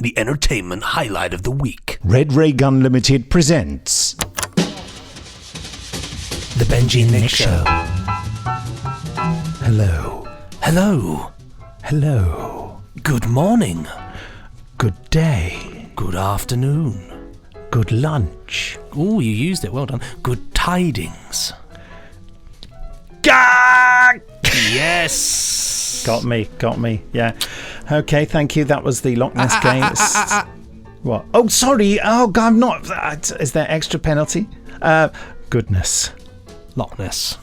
the entertainment highlight of the week. Red Ray Gun Limited presents The Benji and Nick Show. Hello. Hello. Hello. Good morning. Good day. Good afternoon. Good lunch. Oh, you used it. Well done. Good tidings. Gah! Yes. Got me. Yeah. Okay, thank you. That was the Loch Ness game. What? Oh, sorry. Oh, God, I'm not. Is there extra penalty? Goodness. Loch Ness.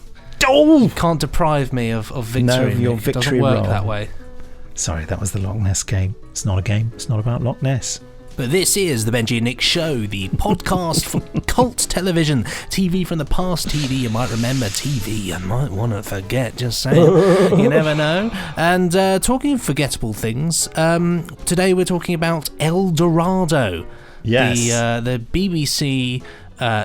Oh! You can't deprive me of victory. No, your Nick. victory It doesn't work roll. that way. Sorry, that was the Loch Ness game. It's not a game. It's not about Loch Ness. But this is the Benji and Nick Show, the podcast for cult television. TV from the past, TV you might remember, TV you might want to forget, just saying. You never know. And talking of forgettable things, today we're talking about Eldorado. Yes. The BBC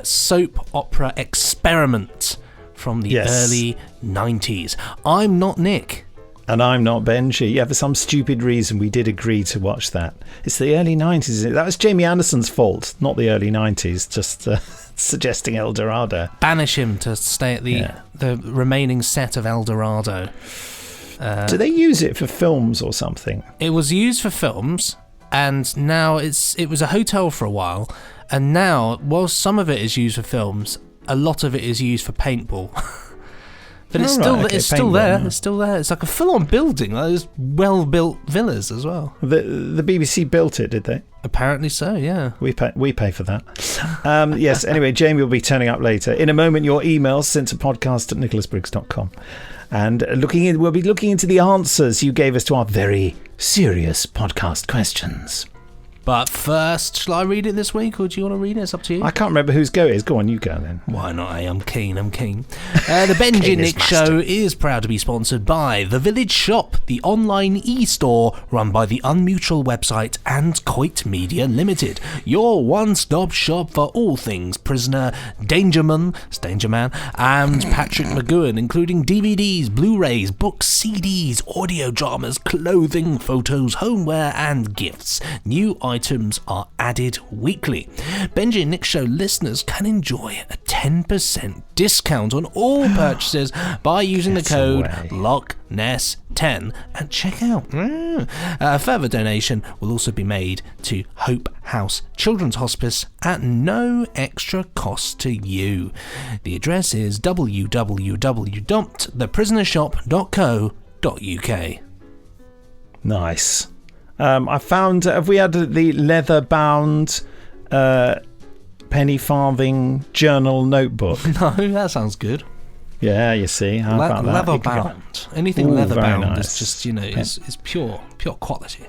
soap opera experiment from the early 90s. I'm not Nick. And I'm not Benji. Yeah, for some stupid reason, we did agree to watch that. It's the early 90s, isn't it? That was Jamie Anderson's fault, not the early 90s, just suggesting Eldorado. Banish him to stay at the remaining set of Eldorado. Do they use it for films or something? It was used for films, and now it was a hotel for a while, and now, while some of it is used for films, a lot of it is used for paintball. But it's still there. It's still there. It's like a full-on building. Like those well-built villas as well. The BBC built it, did they? Apparently so. Yeah. We pay for that. Yes. Anyway, Jamie will be turning up later. In a moment, your emails sent to podcast@nicholasbriggs.com, and we'll be looking into the answers you gave us to our very serious podcast questions. But first, shall I read it this week, or do you want to read it? It's up to you. I can't remember whose go it is. Go on, you go then. Why not? I'm keen. The Benji and Nick Show is proud to be sponsored by The Village Shop, the online e-store run by the Unmutual website and Coit Media Limited. Your one-stop shop for all things Prisoner, Danger Man, and Patrick McGowan, including DVDs, Blu-rays, books, CDs, audio dramas, clothing, photos, homeware, and gifts. New items are added weekly. Benji and Nick Show listeners can enjoy a 10% discount on all purchases by using the code LOCHNESS10 at checkout. A further donation will also be made to Hope House Children's Hospice at no extra cost to you. The address is www.theprisonershop.co.uk. Nice. I found, have we had the leather-bound penny farthing journal notebook? No, that sounds good. Yeah, you see. How about that? Leather-bound. Anything leather-bound nice. is just, is pure quality.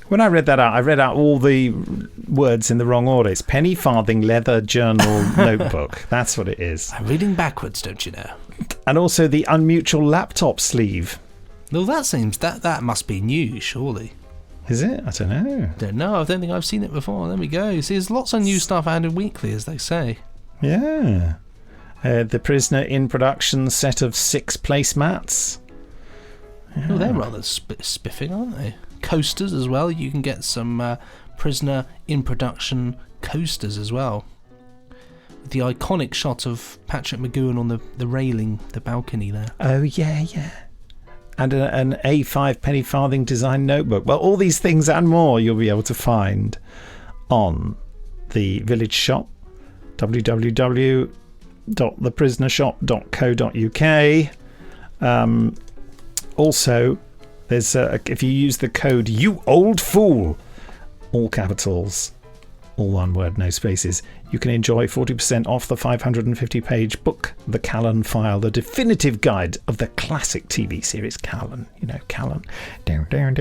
When I read that out, I read out all the words in the wrong order. It's penny farthing leather journal notebook. That's what it is. I'm reading backwards, don't you know? And also the Unmutual laptop sleeve. Well, that must be new, surely. Is it? I don't know. I don't think I've seen it before. There we go. See, there's lots of new stuff added weekly, as they say. Yeah. The Prisoner in Production set of 6 placemats. Yeah. Oh, they're rather spiffing, aren't they? Coasters as well. You can get some Prisoner in Production coasters as well. The iconic shot of Patrick McGowan on the railing, the balcony there. Oh, yeah. And an A5 penny farthing design notebook. Well, all these things and more you'll be able to find on the Village Shop, www.theprisonershop.co.uk. Also, there's if you use the code "you old fool," all capitals, all one word, no spaces, you can enjoy 40% off the 550-page book, The Callan File, the definitive guide of the classic TV series Callan. You know, Callan. Good bit of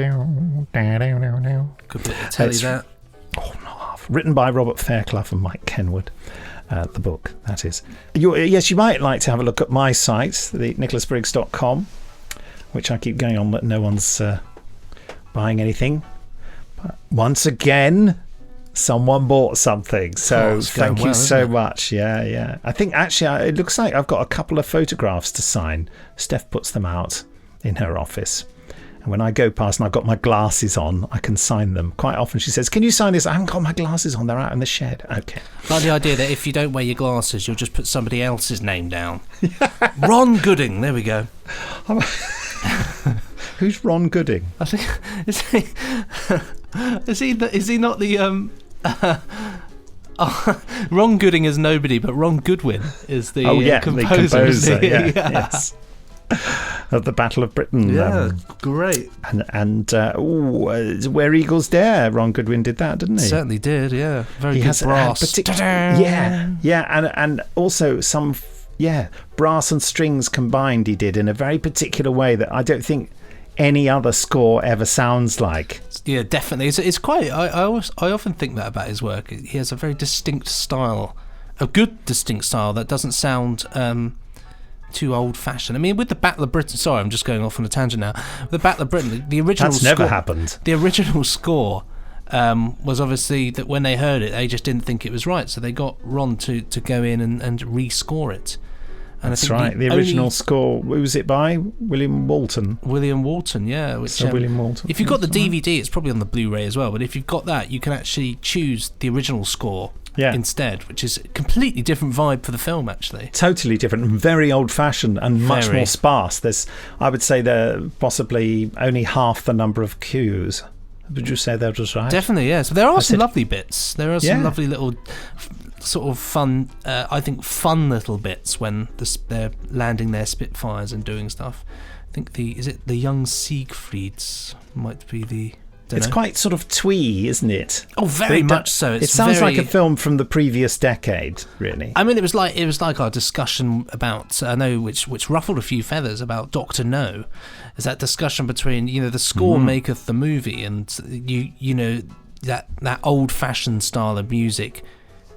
telly that. Oh, not half. Written by Robert Fairclough and Mike Kenwood. The book, that is. Yes, you might like to have a look at my site, the nicholasbriggs.com, which I keep going on that no one's buying anything. But once again, someone bought something, so thank you so much. Yeah. I think actually it looks like I've got a couple of photographs to sign. Steph puts them out in her office, And when I go past and I've got my glasses on, I can sign them. Quite often she says, "Can you sign this?" "I haven't got my glasses on. They're out in the shed." Okay. Like the idea that if you don't wear your glasses, you'll just put somebody else's name down. Ron Gooding. There we go. Who's Ron Gooding? I think is he not the Ron Gooding is nobody, but Ron Goodwin is the composer. The composer. Yes. Of the Battle of Britain. Yeah, great. And Where Eagles Dare, Ron Goodwin did that, didn't he? Certainly did, yeah. Very good brass. And also some brass and strings combined he did in a very particular way that I don't think any other score ever sounds like. Yeah, definitely. It's quite. I often think that about his work. He has a very distinct style, a good distinct style that doesn't sound too old-fashioned. I mean, with the Battle of Britain. Sorry, I'm just going off on a tangent now. The Battle of Britain, the original. That's never happened. The original score was obviously that when they heard it, they just didn't think it was right, so they got Ron to go in and rescore it. And that's right. The original score. Who was it by? William Walton. William Walton, yeah. William Walton. If you've got the DVD, it's probably on the Blu-ray as well. But if you've got that, you can actually choose the original score instead, which is a completely different vibe for the film. Actually, totally different, and very old-fashioned, and much more sparse. I would say there possibly only half the number of cues. Would you say that was right? Definitely, yeah. So there are some lovely bits. There are some lovely little sort of fun, I think fun little bits when they're landing their Spitfires and doing stuff. I think is it the young Siegfrieds might be the... It's quite sort of twee, isn't it? Oh, very much so. It sounds like a film from the previous decade, really. I mean, it was like our discussion about, I know, which ruffled a few feathers, about Dr. No. Is that discussion between, the score maketh the movie, and you know that old-fashioned style of music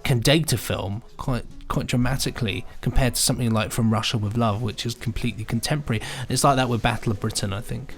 can date a film quite dramatically compared to something like From Russia with Love, which is completely contemporary. It's like that with Battle of Britain, I think.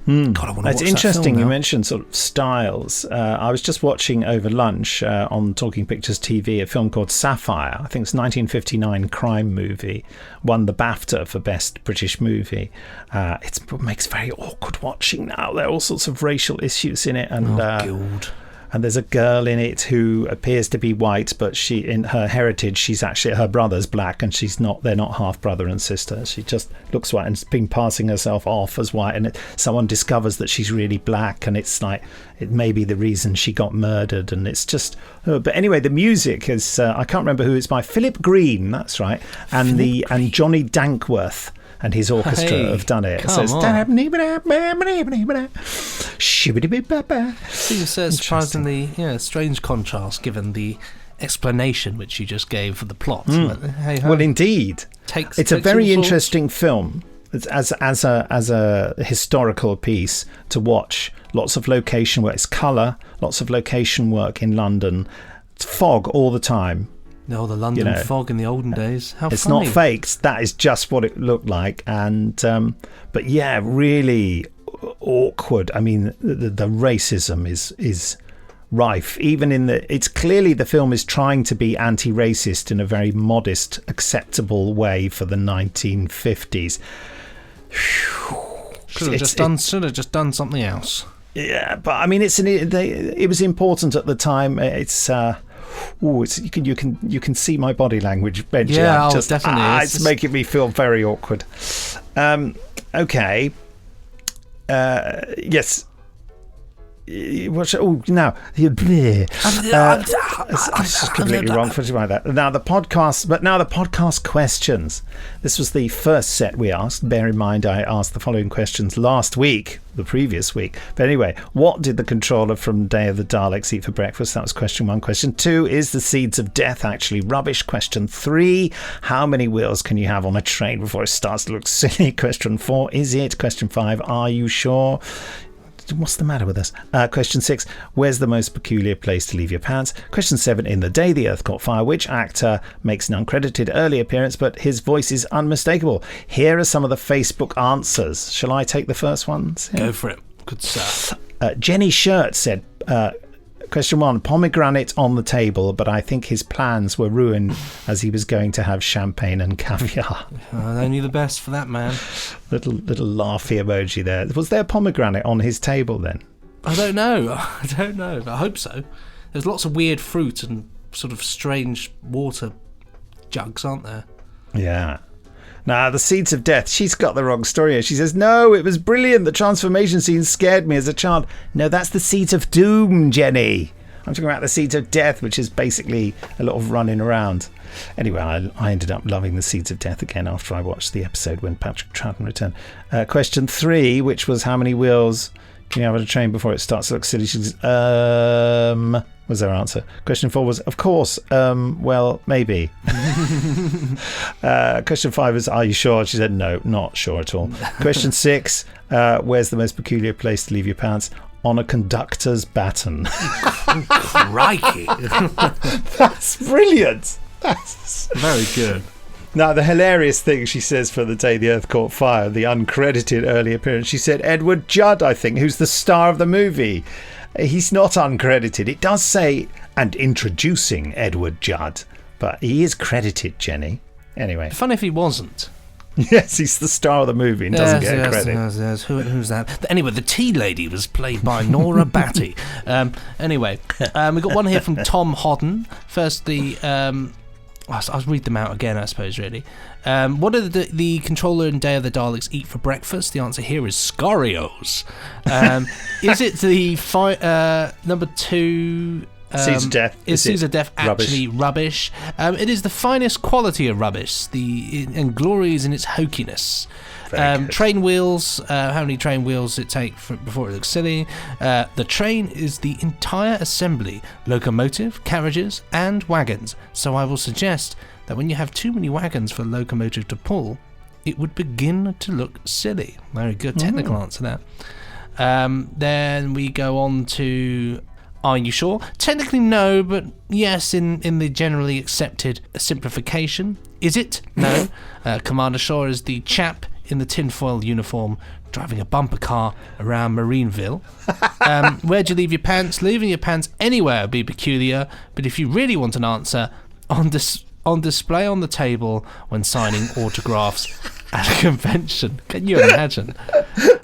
God, I want to watch it's interesting that film you mentioned sort of styles. I was just watching over lunch on Talking Pictures TV a film called Sapphire. I think it's a 1959 crime movie. Won the BAFTA for Best British Movie. It makes very awkward watching now. There are all sorts of racial issues in it, and God. And there's a girl in it who appears to be white, but she, in her heritage, she's actually, her brother's black, and she's not. They're not half brother and sister. She just looks white and has been passing herself off as white. And someone discovers that she's really black, and it's like it may be the reason she got murdered. And it's just. But anyway, the music is. I can't remember who it's by. Philip Green, that's right, and Johnny Dankworth and his orchestra have done it. So it's seems surprisingly strange contrast given the explanation which you just gave for the plot. But, well, indeed, it's a very interesting film. It's as a historical piece to watch. Lots of location work. It's colour. Lots of location work in London. It's fog all the time. No, the London fog in the olden days. How it's funny. Not faked. That is just what it looked like. And but yeah, really awkward. I mean, the racism is rife. Even in it's clearly the film is trying to be anti-racist in a very modest, acceptable way for the 1950s. Should have just done something else. Yeah, but I mean, it was important at the time. It's. You can see my body language, Benji. Yeah, definitely. It's making me feel very awkward. Okay. Yes. Now. It's completely wrong for that. Now the podcast questions. This was the first set we asked. Bear in mind, I asked the following questions the previous week. But anyway, what did the controller from Day of the Daleks eat for breakfast? That was question 1. Question 2, is the seeds of death actually rubbish? Question 3, how many wheels can you have on a train before it starts to look silly? Question 4, is it? Question 5, are you sure? What's the matter with us? Question 6, where's the most peculiar place to leave your pants? Question 7, in The Day the Earth Caught Fire, which actor makes an uncredited early appearance but his voice is unmistakable? Here are some of the Facebook answers. Shall I take the first ones? Go for it. Good stuff. Jenny Shirt said Question 1. Pomegranate on the table, but I think his plans were ruined as he was going to have champagne and caviar. Only the best for that man. Little laughy emoji there. Was there pomegranate on his table then? I don't know. I hope so. There's lots of weird fruit and sort of strange water jugs, aren't there? Yeah. Now, the Seeds of Death. She's got the wrong story here. She says, no, it was brilliant. The transformation scene scared me as a child. No, that's the Seeds of Doom, Jenny. I'm talking about the Seeds of Death, which is basically a lot of running around. Anyway, I ended up loving the Seeds of Death again after I watched the episode when Patrick Troughton returned. Question 3, which was how many wheels can you have on a train before it starts to look silly? She says, was their answer. Question 4 was, of course, well, maybe. Question 5 is, are you sure? She said, no, not sure at all. Question 6, where's the most peculiar place to leave your pants? On a conductor's baton. Crikey. That's brilliant. That's very good. Now, the hilarious thing she says for the day the Earth caught fire, the uncredited early appearance, she said Edward Judd, I think, who's the star of the movie. He's not uncredited. It does say, and introducing Edward Judd, but he is credited, Jenny. Anyway. Fun if he wasn't. Yes, he's the star of the movie and doesn't get credit. Yes. Who's that? Anyway, the tea lady was played by Nora Batty. Anyway, we've got one here from Tom Hodden. Firstly, I'll read them out again, I suppose, really. What do the controller and Day of the Daleks eat for breakfast? The answer here is Scarios. Is it the number 2... Seeds of Death. Is Seeds of Death actually rubbish? It is the finest quality of rubbish, and glories in its hokiness. Train wheels, how many train wheels it take before it looks silly. The train is the entire assembly, locomotive, carriages and wagons. So I will suggest that when you have too many wagons for a locomotive to pull, it would begin to look silly. Very good technical answer there. Then we go on to... Are you sure? Technically no, but yes in the generally accepted simplification. Is it? No. Commander Shaw is the chap in the tinfoil uniform driving a bumper car around Marineville. Where'd you leave your pants? Leaving your pants anywhere would be peculiar, but if you really want an answer, on display on the table when signing autographs at a convention. Can you imagine?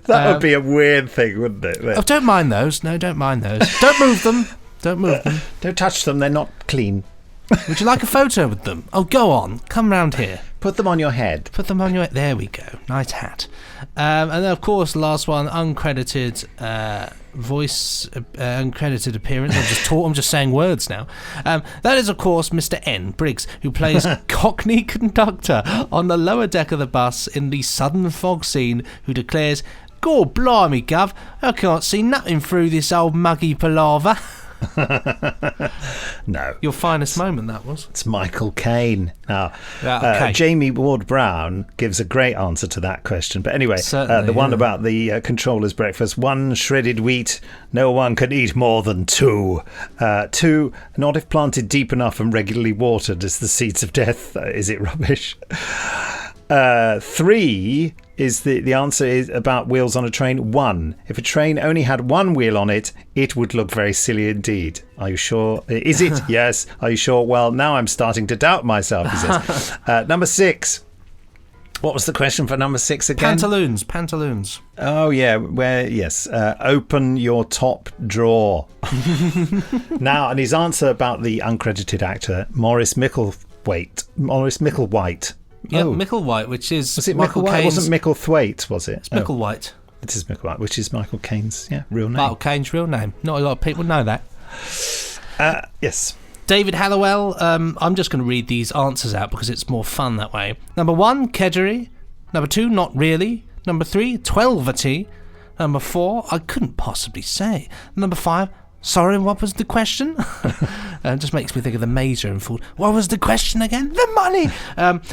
That would be a weird thing, wouldn't it? Oh, don't mind those. No, don't mind those. Don't move them. Don't move them. Don't touch them. They're not clean. Would you like a photo with them? Oh, go on. Come round here. Put them on your head. Put them on your head. There we go. Nice hat. And then, of course, the last one, uncredited voice, uncredited appearance. I'm just saying words now. That is, of course, Mr. N. Briggs, who plays Cockney conductor on the lower deck of the bus in the sudden fog scene, who declares, "God blimey, Gov, I can't see nothing through this old muggy palaver." No. Your finest moment, that was. It's Michael Caine. Now, okay. Jamie Ward-Brown gives a great answer to that question. But anyway, the one about the controller's breakfast. 1 shredded wheat. No one can eat more than 2. 2, not if planted deep enough and regularly watered, as the Seeds of Death. Is it rubbish? 3 is the answer is about wheels on a train. 1. If a train only had 1 wheel on it, it would look very silly indeed. Are you sure? Is it? Yes. Are you sure? Well, now I'm starting to doubt myself, he says. Number 6. What was the question for number 6 again? Pantaloons. Oh, yeah. Yes. Open your top drawer. Now, and his answer about the uncredited actor, Maurice Micklewhite. Yeah, Micklewhite, which is... Was it Micklewhite? It wasn't Micklethwaite, was it? It's Micklewhite. It is Micklewhite, which is Michael Caine's real name. Michael Caine's real name. Not a lot of people know that. Yes. David Hallowell. I'm just going to read these answers out because it's more fun that way. Number 1, Kedgeree. Number 2, not really. Number 3, 12-a-tea. Number 4, I couldn't possibly say. Number 5, sorry, what was the question? It just makes me think of the Major and thought, what was the question again? The money!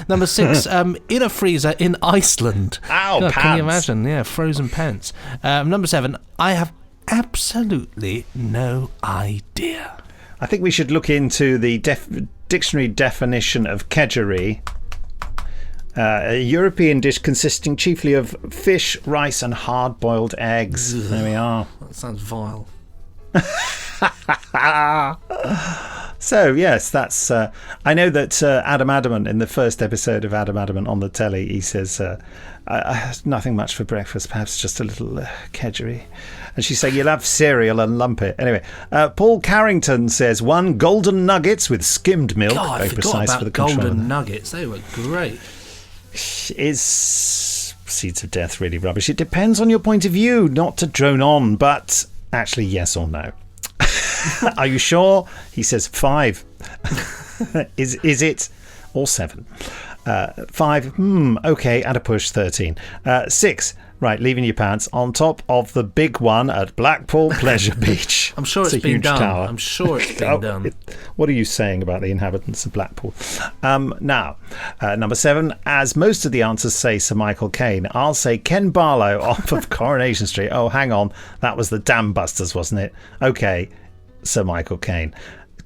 Number 6, in a freezer in Iceland. Ow, God, pants. Can you imagine? Yeah, frozen pants. Number 7, I have absolutely no idea. I think we should look into the dictionary definition of kedgeree. A European dish consisting chiefly of fish, rice and hard-boiled eggs. There we are. That sounds vile. So, yes, that's... I know that Adam Adamant, in the first episode of Adam Adamant on the telly, he says, I had nothing much for breakfast, perhaps just a little kedgeree. And she's saying, you'll have cereal and lump it. Anyway, Paul Carrington says, 1 golden nuggets with skimmed milk. God, very I forgot precise about for the controller. golden nuggets. They were great. Is Seeds of Death really rubbish? It depends on your point of view, not to drone on, but actually yes or no. Are you sure? He says 5. Is it? Or 7. 5, okay, at a push, 13. 6, right, leaving your pants on top of the big one at Blackpool Pleasure Beach. I'm sure it's been huge done. tower. I'm sure it's been done. What are you saying about the inhabitants of Blackpool? Now, number 7, as most of the answers say Sir Michael Caine, I'll say Ken Barlow off of Coronation Street. Oh, hang on, that was the Dam Busters, wasn't it? Okay, Sir Michael Caine.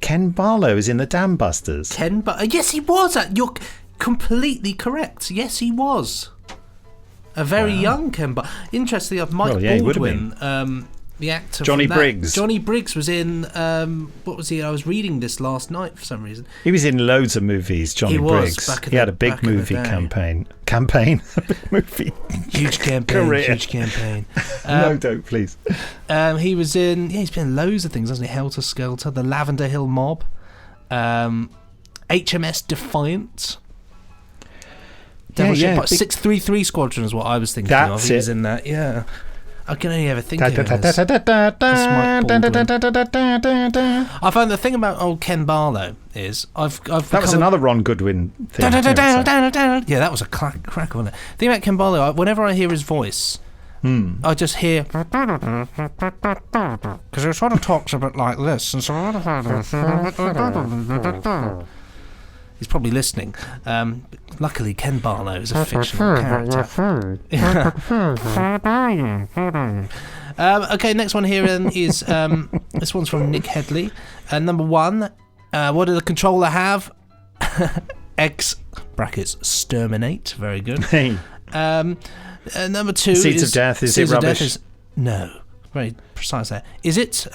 Ken Barlow is in the Dam Busters. Yes, he was. You're completely correct. Yes, he was. A very young Ken Barlow. Interestingly, Mike Baldwin, the actor Johnny Briggs. Johnny Briggs was in, what was he? I was reading this last night for some reason. He was in loads of movies, Johnny Briggs. He had a big movie campaign. Movie. Huge campaign. Career. Huge campaign. No, don't, please. He was in, he's been in loads of things, hasn't he? Helter Skelter, The Lavender Hill Mob, HMS Defiant. Yeah, 633 Squadron is what I was thinking of. He was in that, yeah. I can only ever think of it as Mike Baldwin. I find the thing about old Ken Barlow is that was another Ron Goodwin thing. Yeah, that was a crack, wasn't it? The thing about Ken Barlow, whenever I hear his voice, I just hear, because he sort of talks a bit like this, and so he's probably listening. Luckily, Ken Barlow is a fictional character. Okay, next one here is this one's from Nick Headley. Number 1, what did the controller have? X brackets Sterminate. Very good. Hey. Number 2 Seeds of Death. Is it rubbish? No. Very precise there. Is it?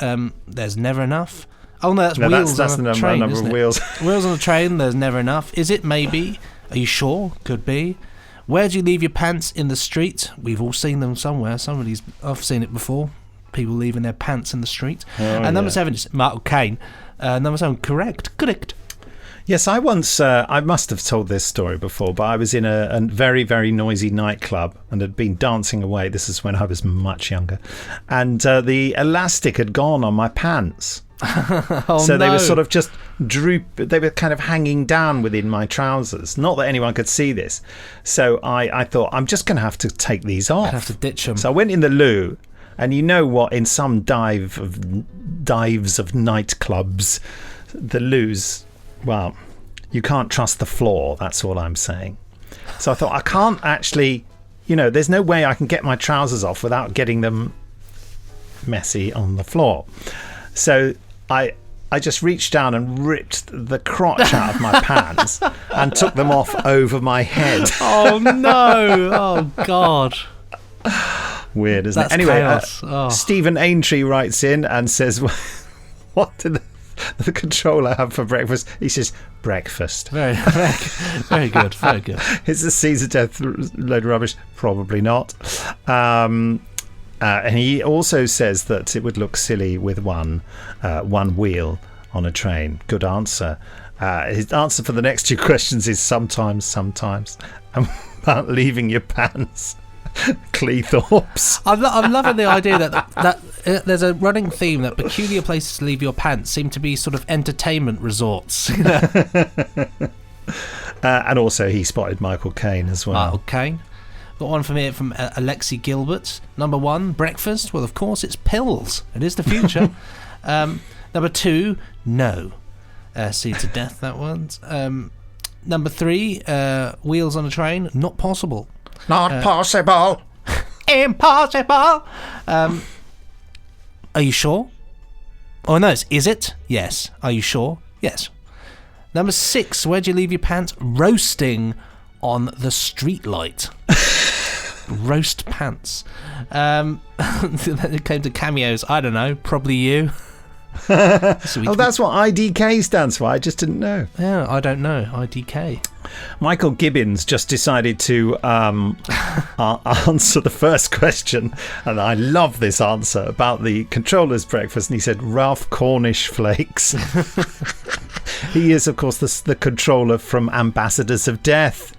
There's never enough. Oh no, that's Wheels that's on the a Train, number isn't of it? wheels. Wheels on a Train, there's never enough. Is it? Maybe. Are you sure? Could be. Where do you leave your pants in the street? We've all seen them somewhere. I've seen it before. People leaving their pants in the street. And number 7 is Michael Caine. Number 7, correct. Yes, I once, I must have told this story before, but I was in a very, very noisy nightclub and had been dancing away. This is when I was much younger. And the elastic had gone on my pants. They were sort of just they were kind of hanging down within my trousers. Not that anyone could see this. So I thought, I'm just going to have to take these off. I have to ditch them. So I went in the loo, and you know what, in some dives of nightclubs, the loos, well, you can't trust the floor, that's all I'm saying. So I thought, I can't actually, there's no way I can get my trousers off without getting them messy on the floor. So I just reached down and ripped the crotch out of my pants and took them off over my head. Oh no! Oh God! Weird, isn't it? Anyway, Stephen Aintree writes in and says, "What did the controller have for breakfast?" He says, "Breakfast." Very good. Very good. Is the Seeds of Death load of rubbish? Probably not. And he also says that it would look silly with one wheel on a train. Good answer. His answer for the next 2 questions is sometimes. About leaving your pants. Cleethorpes. I'm loving the idea that there's a running theme that peculiar places to leave your pants seem to be sort of entertainment resorts. And also he spotted Michael Caine as well. Michael Caine. Got one from here from Alexi Gilbert. Number 1, breakfast. Well, of course, it's pills. It is the future. Number 2, no. Seeds of Death, that one's. Number 3, wheels on a train. Not possible. Not possible. Impossible. Are you sure? Oh, no, is it? Yes. Are you sure? Yes. Number 6, where'd you leave your pants? Roasting on the streetlight. Roast pants. Then it came to cameos. I don't know, probably you. Oh, that's what IDK stands for. I just didn't know. Yeah, I don't know. IDK. Michael Gibbons just decided to answer the first question, and I love this answer about the controller's breakfast, and he said Ralph Cornish flakes. He is, of course, the controller from Ambassadors of Death.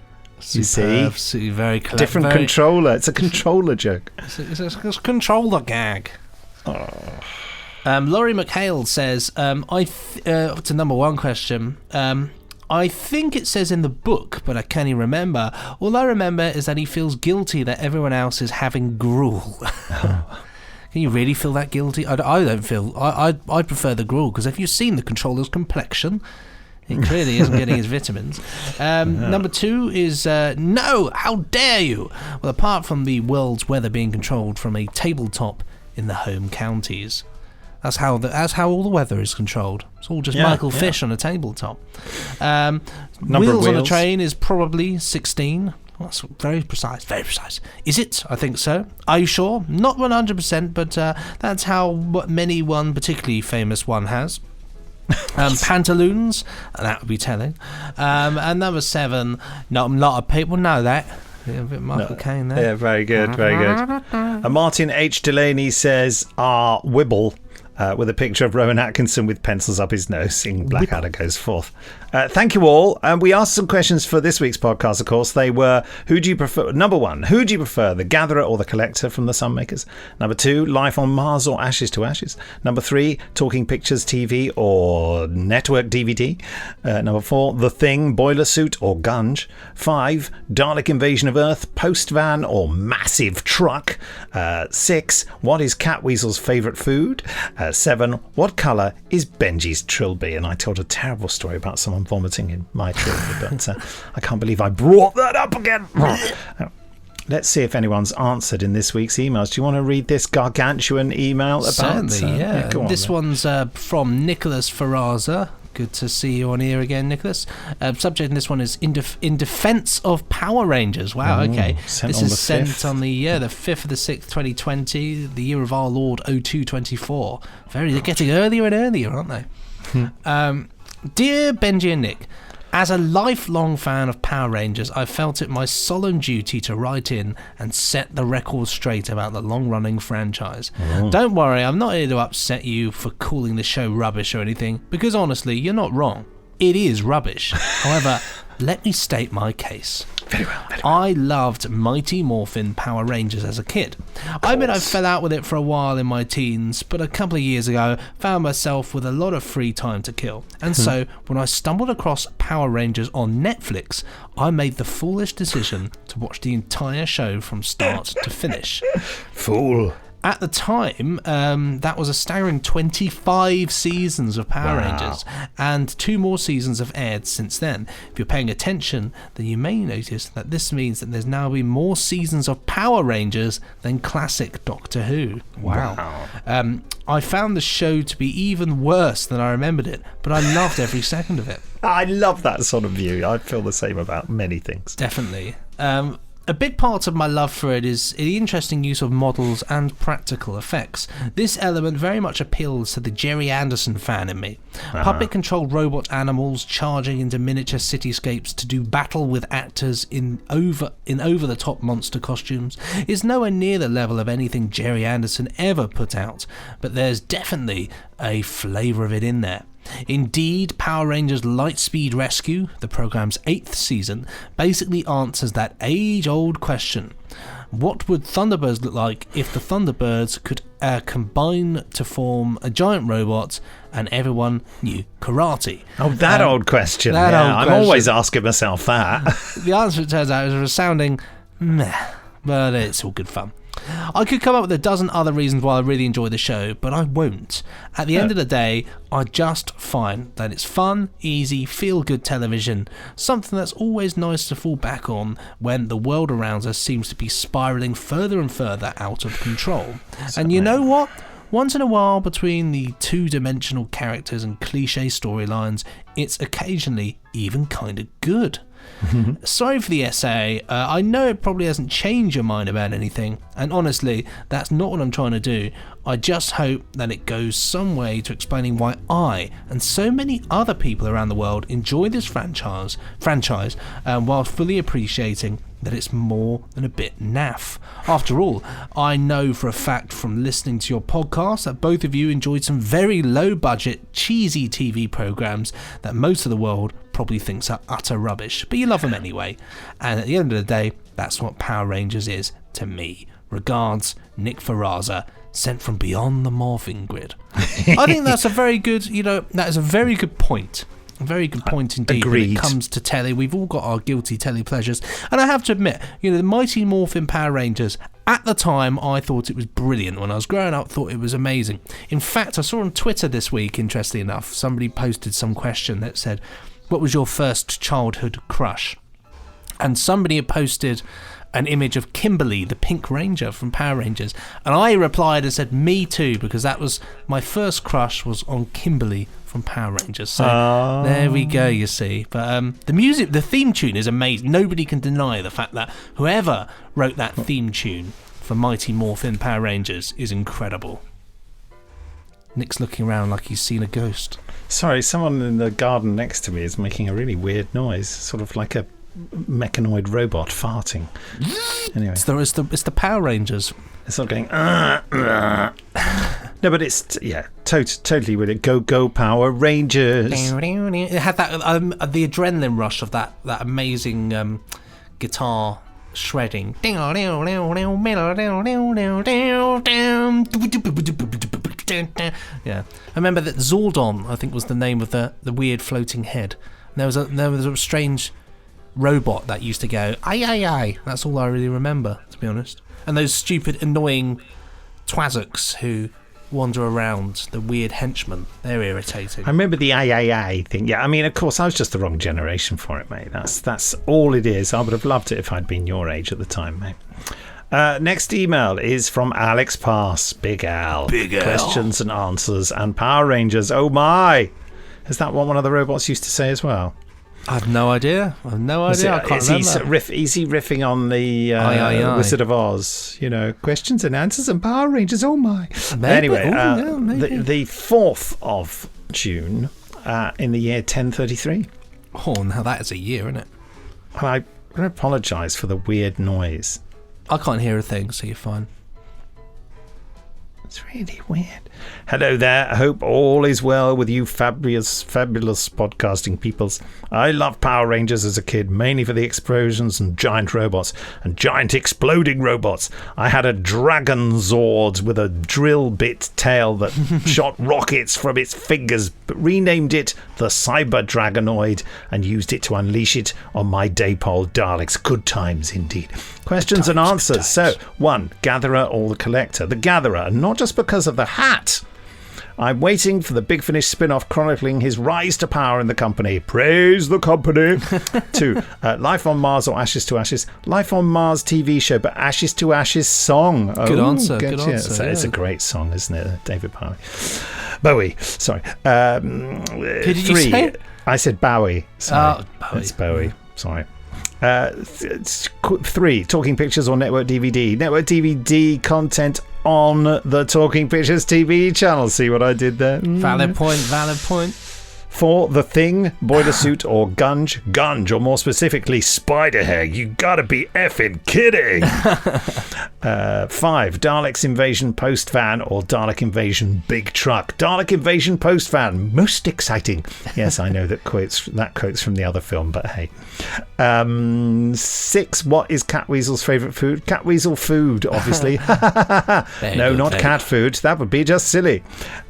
You see? Very clever. Different controller. It's a controller joke. It's a controller gag. Oh. Laurie McHale says, to number one question, I think it says in the book, but I can't even remember. All I remember is that he feels guilty that everyone else is having gruel. Can you really feel that guilty? I don't feel... I prefer the gruel, because if you've seen the controller's complexion, he clearly isn't getting his vitamins. Number two is, no, how dare you? Well, apart from the world's weather being controlled from a tabletop in the home counties. That's how all the weather is controlled. It's all just Michael Fish on a tabletop. Wheels on a train is probably 16. Well, that's very precise, very precise. Is it? I think so. Are you sure? Not 100%, but that's how one particularly famous one has. Pantaloons, that would be telling. And number 7, not a lot of people know that. A bit Michael Caine there. Yeah, very good, very good. Martin H. Delaney says, Wibble. With a picture of Rowan Atkinson with pencils up his nose, singing Blackadder goes forth. Thank you all. We asked some questions for this week's podcast, of course. They were, who do you prefer? Number 1, who do you prefer, the Gatherer or the Collector from the Sunmakers? Number 2, Life on Mars or Ashes to Ashes? Number 3, Talking Pictures TV or Network DVD? Number 4, The Thing, Boiler Suit or Gunge? 5, Dalek Invasion of Earth, Post Van or Massive Truck? 6, what is Catweasel's favourite food? 7, what colour is Benji's trilby? And I told a terrible story about someone vomiting in my trilby, but I can't believe I brought that up again. Let's see if anyone's answered in this week's emails. Do you want to read this gargantuan email about? Certainly, yeah. Go on, this one's from Nicholas Ferraza. Good to see you on here again, Nicholas. Subject in this one is in defence of Power Rangers. Wow, okay. This is sent on the 5th of the 6th, 2020, the year of our Lord 0224. They're getting earlier and earlier, aren't they? Dear Benji and Nick, as a lifelong fan of Power Rangers, I felt it my solemn duty to write in and set the record straight about the long-running franchise. Don't worry, I'm not here to upset you for calling the show rubbish or anything, because honestly, you're not wrong. It is rubbish. However, let me state my case. Very well. I loved Mighty Morphin Power Rangers as a kid. I admit I fell out with it for a while in my teens, but a couple of years ago found myself with a lot of free time to kill. And so, when I stumbled across Power Rangers on Netflix, I made the foolish decision to watch the entire show from start to finish. Fool. At the time, that was a staggering 25 seasons of Power Rangers, and 2 more seasons have aired since then. If you're paying attention, then you may notice that this means that there's now been more seasons of Power Rangers than classic Doctor Who. Wow. I found the show to be even worse than I remembered it, but I loved every second of it. I love that sort of view. I feel the same about many things. Definitely. A big part of my love for it is the interesting use of models and practical effects. This element very much appeals to the Jerry Anderson fan in me. Puppet-controlled robot animals charging into miniature cityscapes to do battle with actors in over-the-top monster costumes is nowhere near the level of anything Jerry Anderson ever put out, but there's definitely a flavour of it in there. Indeed, Power Rangers Lightspeed Rescue, the programme's 8th season, basically answers that age-old question. What would Thunderbirds look like if the Thunderbirds could combine to form a giant robot and everyone knew karate? Oh, that old question. I'm always asking myself that. The answer, it turns out, is a resounding meh, but it's all good fun. I could come up with a dozen other reasons why I really enjoy the show, but I won't. At the end of the day, I just find that it's fun, easy, feel-good television, something that's always nice to fall back on when the world around us seems to be spiralling further and further out of control. And you know what? Once in a while, between the two-dimensional characters and cliche storylines, it's occasionally even kind of good. Sorry for the essay. I know it probably hasn't changed your mind about anything, and honestly, that's not what I'm trying to do. I just hope that it goes some way to explaining why I and so many other people around the world enjoy this franchise, while fully appreciating that it's more than a bit naff. After all, I know for a fact from listening to your podcast that both of you enjoyed some very low-budget, cheesy TV programs that most of the world probably thinks are utter rubbish, but you love them anyway. And at the end of the day, that's what Power Rangers is to me. Regards, Nick Ferraza, sent from beyond the morphing grid. I think that's a very good, that is a very good point. A very good point indeed. Agreed. When it comes to telly, we've all got our guilty telly pleasures. And I have to admit, the Mighty Morphin Power Rangers, at the time, I thought it was brilliant. When I was growing up, thought it was amazing. In fact, I saw on Twitter this week, interestingly enough, somebody posted some question that said, what was your first childhood crush? And somebody had posted an image of Kimberly, the Pink Ranger from Power Rangers. And I replied and said, me too, because that was my first crush was on Kimberly from Power Rangers. So there we go, you see. But the music, the theme tune is amazing. Nobody can deny the fact that whoever wrote that theme tune for Mighty Morphin Power Rangers is incredible. Nick's looking around like he's seen a ghost. Sorry, someone in the garden next to me is making a really weird noise, sort of like a mechanoid robot farting. Anyway, it's the Power Rangers. It's not going. No, but it's totally with it. Go Power Rangers. It had that the adrenaline rush of that amazing guitar shredding. Yeah, I remember that Zordon, I think, was the name of the weird floating head. There was a strange robot that used to go aye aye aye. That's all I really remember, to be honest. And those stupid annoying Twazuks who wander around, the weird henchmen, they're irritating. I remember the aye thing. Yeah, I mean, of course I was just the wrong generation for it, mate. That's all it is. I would have loved it if I'd been your age at the time, mate. Next email is from Alex Pass. Big Al. Questions and answers and Power Rangers. Oh my! Is that what one of the robots used to say as well? I have no idea. I can't remember. Is he riffing on the Wizard of Oz? Questions and answers and Power Rangers. Oh my! Maybe. Anyway, the 4th of June in the year 1033. Oh, now that is a year, isn't it? I apologise for the weird noise. I can't hear a thing, so you're fine. It's really weird. Hello there. I hope all is well with you fabulous podcasting peoples. I loved Power Rangers as a kid, mainly for the explosions and giant robots and giant exploding robots. I had a Dragon Zord with a drill bit tail that shot rockets from its fingers, but renamed it the Cyber Dragonoid and used it to unleash it on my Daypole Daleks. Good times indeed. Questions and answers. So, 1. Gatherer or the Collector? The Gatherer, not just because of the hat. I'm waiting for the Big Finish spin-off chronicling his rise to power in the company. Praise the company. 2. Life on Mars or Ashes to Ashes? Life on Mars TV show, but Ashes to Ashes song. Good answer. Good answer. It's a great song, isn't it? David Bowie. Sorry. 3. You say? I said Bowie. Sorry. Bowie. It's Bowie. Sorry. 3. Talking Pictures or Network DVD? Network DVD content on the Talking Pictures TV channel. See what I did there? Valid point. 4. The Thing, Boiler Suit or Gunge, or more specifically Spiderhead. You gotta be effing kidding. 5. Daleks Invasion Post Van or Dalek Invasion Big Truck? Dalek Invasion Post Van, most exciting. Yes, I know that quote's from the other film, but hey. 6. What is Catweasel's favourite food? Catweasel food, obviously. No, not cat food. That would be just silly.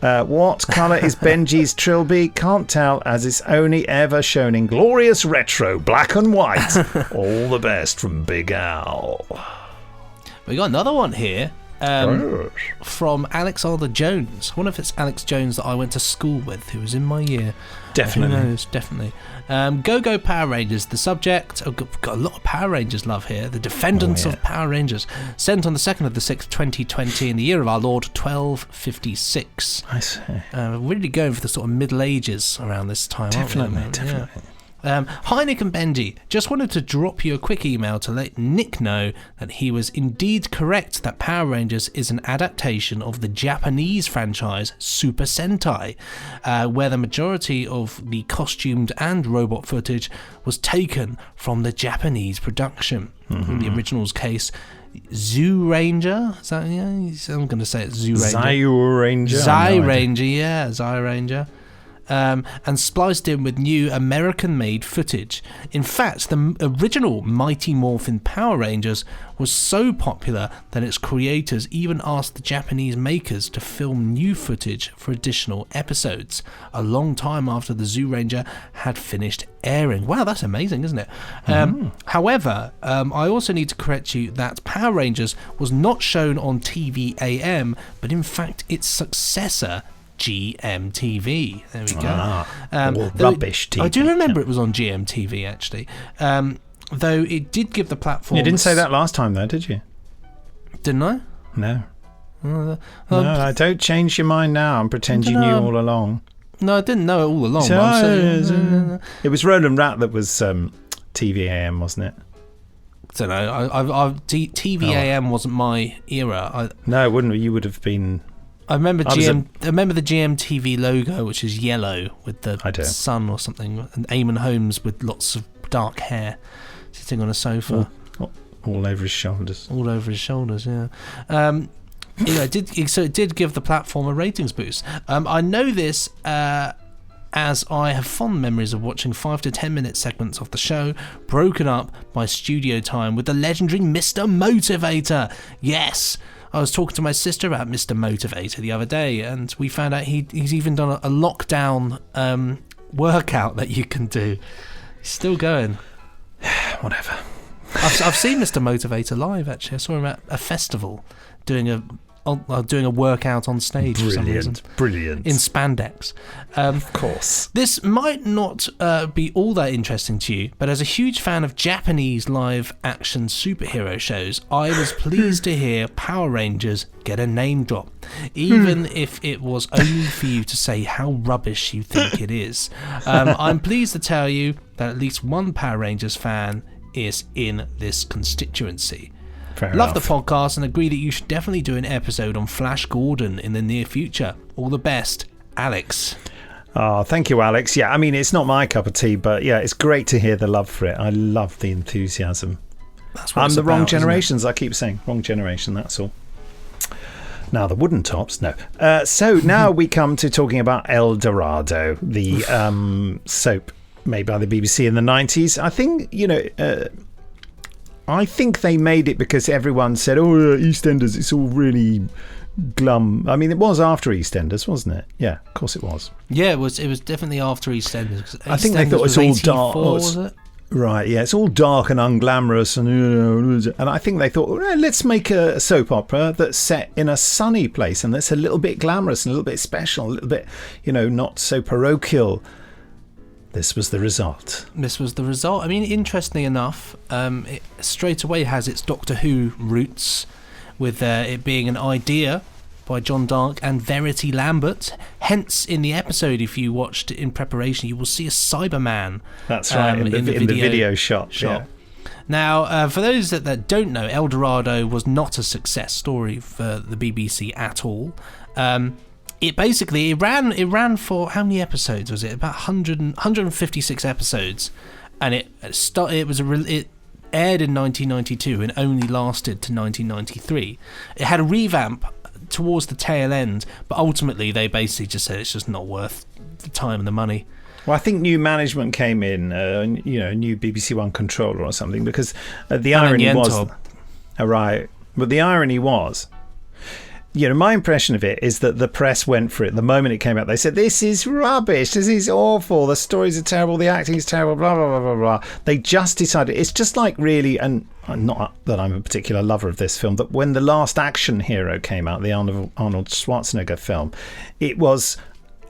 What colour is Benji's trilby? Can't tell, as it's only ever shown in glorious retro black and white. All the best from Big Al. We got another one here. from Alexander Jones. I wonder if it's Alex Jones that I went to school with, who was in my year. Definitely. Who knows? Definitely. Go Power Rangers, the subject. I've got a lot of Power Rangers love here. The Defendants of Power Rangers. Sent on the 2nd of the 6th, 2020, in the year of our Lord, 1256. I see. Really going for the sort of Middle Ages around this time, Definitely, aren't we? definitely. Yeah. Hi Nick and Benji, just wanted to drop you a quick email to let Nick know that he was indeed correct that Power Rangers is an adaptation of the Japanese franchise Super Sentai, where the majority of the costumed and robot footage was taken from the Japanese production. In the original's case, Zoo Ranger, is that, yeah, I'm going to say it's Zoo Ranger. Zyranger. And spliced in with new American-made footage. In fact, the original Mighty Morphin Power Rangers was so popular that its creators even asked the Japanese makers to film new footage for additional episodes, a long time after the Zoo Ranger had finished airing. Wow, that's amazing, isn't it? However, I also need to correct you that Power Rangers was not shown on TV AM, but in fact its successor, GMTV. There we go. Rubbish TV. I do remember it was on GMTV, actually. Though it did give the platform... You didn't say that last time, though, did you? Didn't I? No. No, I don't change your mind now and pretend you knew all along. No, I didn't know it all along. It was Roland Rat that was TV AM, wasn't it? I don't know. TV AM wasn't my era. No, it wouldn't. You would have been... I remember the GMTV logo, which is yellow with the sun or something, and Eamon Holmes with lots of dark hair sitting on a sofa. All over his shoulders. All over his shoulders, yeah. It did give the platform a ratings boost. I know this as I have fond memories of watching 5 to 10 minute segments of the show broken up by studio time with the legendary Mr. Motivator. Yes! I was talking to my sister about Mr. Motivator the other day, and we found out he's even done a lockdown workout that you can do. He's still going. Whatever. I've seen Mr. Motivator live, actually. I saw him at a festival doing a workout on stage for some reason. Brilliant. In spandex. Of course. This might not be all that interesting to you, but as a huge fan of Japanese live action superhero shows, I was pleased to hear Power Rangers get a name drop, even if it was only for you to say how rubbish you think it is. I'm pleased to tell you that at least one Power Rangers fan is in this constituency. Love the podcast and agree that you should definitely do an episode on Flash Gordon in the near future. All the best, Alex. Oh, thank you, Alex. Yeah, I mean, it's not my cup of tea, but yeah, it's great to hear the love for it. I love the enthusiasm. That's what I'm it's the about, wrong isn't it? generations, I keep saying. Wrong generation, that's all. Now, the wooden tops, no. So now we come to talking about Eldorado, the soap made by the BBC in the 90s. I think, I think they made it because everyone said, EastEnders, it's all really glum. I mean, it was after EastEnders, wasn't it? Yeah, of course it was. Yeah, it was definitely after EastEnders. I think they thought it was all dark. Was it? Right, yeah, it's all dark and unglamorous, and I think they thought, let's make a soap opera that's set in a sunny place and that's a little bit glamorous and a little bit special, a little bit, not so parochial. This was the result. I mean, interestingly enough, it straight away has its Doctor Who roots, with it being an idea by John Dark and Verity Lambert. Hence, in the episode, if you watched it in preparation, you will see a Cyberman. That's right, in the video shot. Yeah. Now, for those that don't know, Eldorado was not a success story for the BBC at all. It ran for how many episodes was it? About 156 episodes, and it aired in 1992 and only lasted to 1993. It had a revamp towards the tail end, but ultimately they basically just said it's just not worth the time and the money. Well, I think new management came in, new BBC One controller or something, because the irony was, right? But the irony was, my impression of it is that the press went for it. The moment it came out, they said, this is rubbish, this is awful, the stories are terrible, the acting is terrible, blah, blah, blah, blah, blah. They just decided, it's just like really, and not that I'm a particular lover of this film, but when The Last Action Hero came out, the Arnold Schwarzenegger film, it was...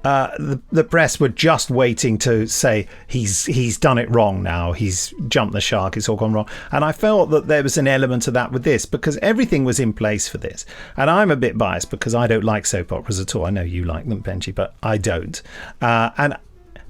the press were just waiting to say he's done it wrong now, he's jumped the shark, it's all gone wrong. And I felt that there was an element of that with this, because everything was in place for this. And I'm a bit biased because I don't like soap operas at all. I know you like them, Benji, but I don't. And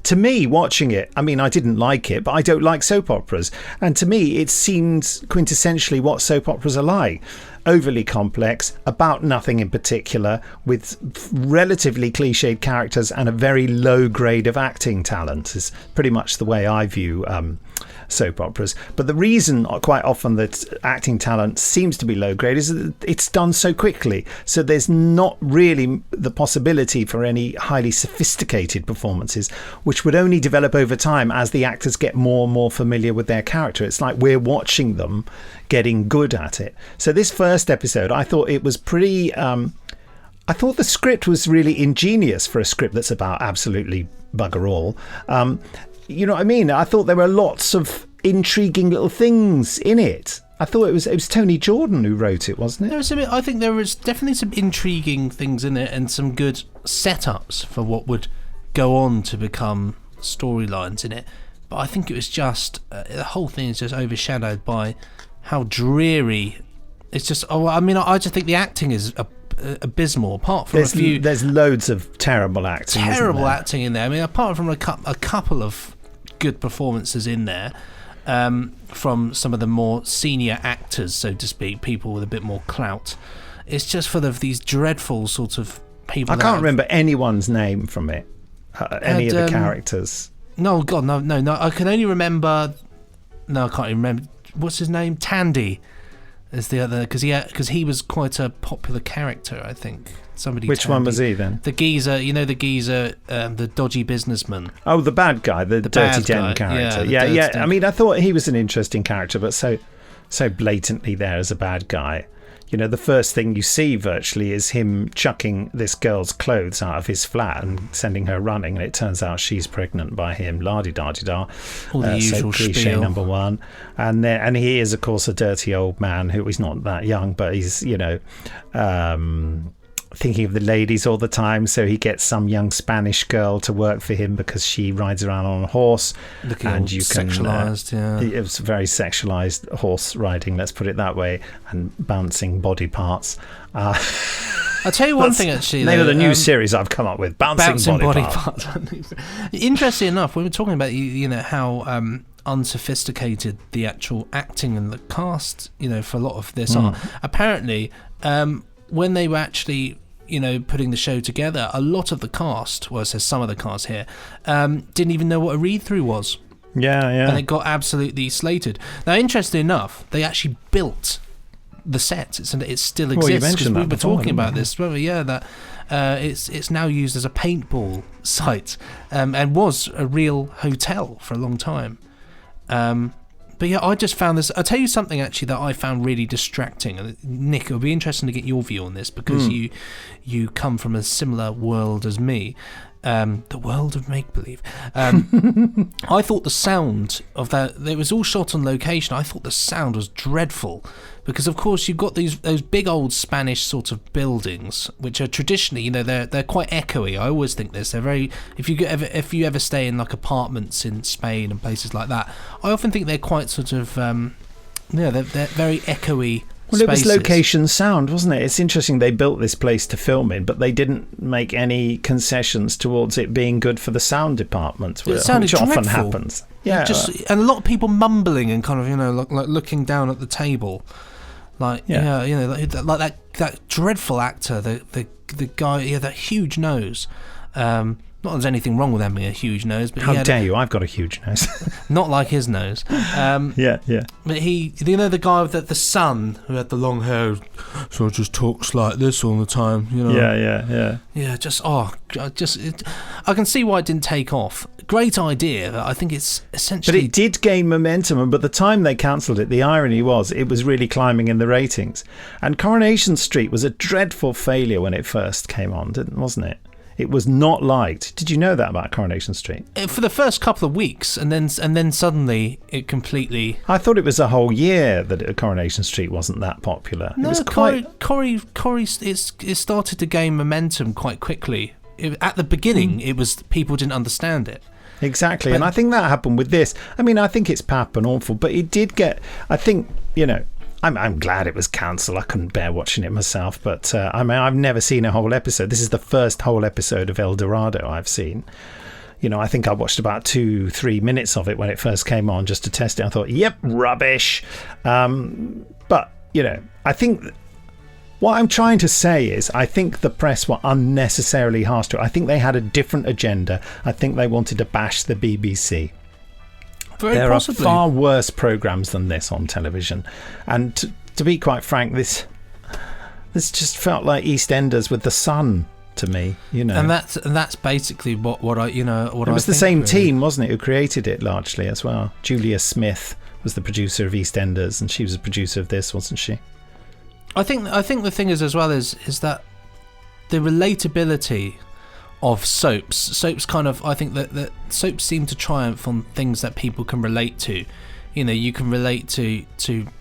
to me, watching it, I mean, I didn't like it, but I don't like soap operas. And to me, it seemed quintessentially what soap operas are like. Overly complex, about nothing in particular, with relatively cliched characters and a very low grade of acting talent is pretty much the way I view soap operas. But the reason quite often that acting talent seems to be low grade is that it's done so quickly. So there's not really the possibility for any highly sophisticated performances, which would only develop over time as the actors get more and more familiar with their character. It's like we're watching them getting good at it. So this first episode, I thought it was pretty... I thought the script was really ingenious for a script that's about absolutely bugger all. You know what I mean? I thought there were lots of intriguing little things in it. I thought it was Tony Jordan who wrote it, wasn't it? I think there was definitely some intriguing things in it and some good setups for what would go on to become storylines in it. But I think it was just the whole thing is just overshadowed by how dreary it's just. I just think the acting is abysmal. Apart from there's loads of terrible acting. Terrible acting in there. I mean, apart from a couple of good performances in there, from some of the more senior actors, so to speak, people with a bit more clout. It's just full of these dreadful sort of people. I can't remember anyone's name from it. Any of the characters. No, God, no. I can only remember. No, I can't even remember. What's his name? Tandy is the other, because he was quite a popular character, I think. Which Tandy. one was he then? The geezer, the dodgy businessman. Oh, the bad guy, the Dirty Den character. Yeah. I mean, I thought he was an interesting character, but so blatantly there as a bad guy. You know, the first thing you see virtually is him chucking this girl's clothes out of his flat and sending her running, and it turns out she's pregnant by him. La-di-da-di-da. All the usual cliche spiel. number one. And he is, of course, a dirty old man who is not that young, but he's, thinking of the ladies all the time, so he gets some young Spanish girl to work for him because she rides around on a horse. Looking sexualized, yeah. It was very sexualized horse riding, let's put it that way, and bouncing body parts. I'll tell you one thing, actually. Name of the new series I've come up with, Bouncing Body Parts. Interesting enough, when we're talking about how unsophisticated the actual acting and the cast, for a lot of this are, apparently, when they were actually putting the show together, a lot of the cast, well, it says some of the cast here, didn't even know what a read-through was. Yeah. And it got absolutely slated. Now, interestingly enough, they actually built the set. It still exists, because we were talking about this. Well, yeah, that it's now used as a paintball site, and was a real hotel for a long time. But yeah, I just found this. I'll tell you something actually that I found really distracting. Nick, it would be interesting to get your view on this, because you come from a similar world as me. The world of make-believe. I thought the sound of that, it was all shot on location. I thought the sound was dreadful, because of course you've got those big old Spanish sort of buildings, which are traditionally, they're quite echoey. I always think this. They're very, if you ever stay in like apartments in Spain and places like that, I often think they're quite sort of they're very echoey. Well, spaces. It was location sound, wasn't it? It's interesting they built this place to film in, but they didn't make any concessions towards it being good for the sound department, which often happens. Yeah, and a lot of people mumbling and kind of like looking down at the table, like like that dreadful actor, the guy, that huge nose. Not that there's anything wrong with having a huge nose, but how dare you? I've got a huge nose. Not like his nose. Yeah. But the guy with the son who had the long hair, so just talks like this all the time. Yeah. Yeah, I can see why it didn't take off. great idea. I think it's essentially... But it did gain momentum, and by the time they cancelled it, the irony was it was really climbing in the ratings. And Coronation Street was a dreadful failure when it first came on, wasn't it? It was not liked. Did you know that about Coronation Street? For the first couple of weeks, and then suddenly it completely... I thought it was a whole year that Coronation Street wasn't that popular. No, it was quite... Corrie, it started to gain momentum quite quickly. At the beginning, it was people didn't understand it. Exactly, and I think that happened with this. I mean, I think it's pap and awful, but it did get... I think, I'm glad it was cancelled. I couldn't bear watching it myself, but I've never seen a whole episode. This is the first whole episode of Eldorado I've seen. I think I watched about 2-3 minutes of it when it first came on just to test it. I thought, yep, rubbish. But, I think... What I'm trying to say is I think the press were unnecessarily harsh to it. I think they had a different agenda. I think they wanted to bash the BBC. There possibly. are far worse programmes than this on television. And to be quite frank, this just felt like EastEnders with the sun to me, And that's basically what I It was the same team, wasn't it, who created it largely as well. Julia Smith was the producer of EastEnders, and she was the producer of this, wasn't she? I think the thing is as well is that the relatability of soaps kind of, I think that soaps seem to triumph on things that people can relate to. You can relate to